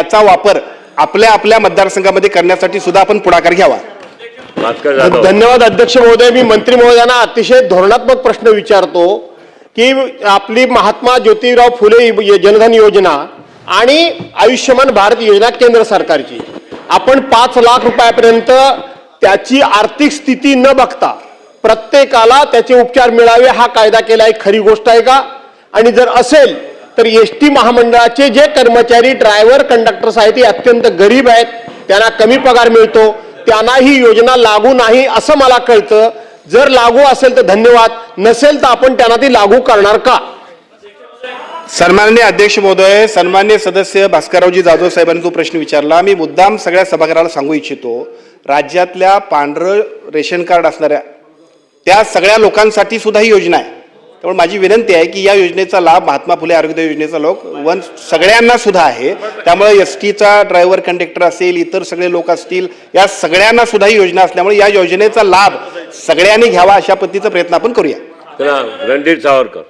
याचा वापर आपल्या आपल्या मतदारसंघामध्ये करण्यासाठी सुद्धा आपण पुढाकार घ्यावा। धन्यवाद अध्यक्ष महोदय। मी मंत्री महोदयांना अतिशय धोरणात्मक प्रश्न विचारतो की आपली महात्मा ज्योतिराव फुले जनधन योजना आणि आयुष्यमान भारत योजना केंद्र सरकारची, आपण 5 लाख रुपयापर्यंत त्याची आर्थिक स्थिती न बघता प्रत्येकाला त्याचे उपचार मिळावे हा कायदा केला, एक खरी गोष्ट आहे का? आणि जर असेल तर एसटी महामंडळाचे जे कर्मचारी ड्रायव्हर कंडक्टर्स आहेत ते अत्यंत गरीब आहेत, त्यांना कमी पगार मिळतो, त्यांना ही योजना लागू नाही असं मला कळतं। जर लागू असेल तर धन्यवाद, नसेल तर आपण त्यांना ती लागू करणार का? सन्माननीय अध्यक्ष महोदय, सन्माननीय सदस्य भास्कररावजी जाधव साहेबांनी जो प्रश्न विचारला, मी मुद्दाम सगळ्या सभागृहाला सांगू इच्छितो, राज्यातल्या पांढरं रेशन कार्ड असणाऱ्या त्या सगळ्या लोकांसाठी सुद्धा ही योजना आहे। त्यामुळे माझी विनंती आहे की या योजनेचा लाभ महात्मा फुले आरोग्य योजनेचा सगळ्यांना सुद्धा आहे। त्यामुळे एसटीचा ड्रायव्हर कंडक्टर असेल, इतर सगळे लोक असतील, या सगळ्यांना सुद्धा ही योजना असल्यामुळे या योजनेचा लाभ सगळ्यांनी घ्यावा अशा पद्धतीचा प्रयत्न आपण करूया। रणजित सावरकर।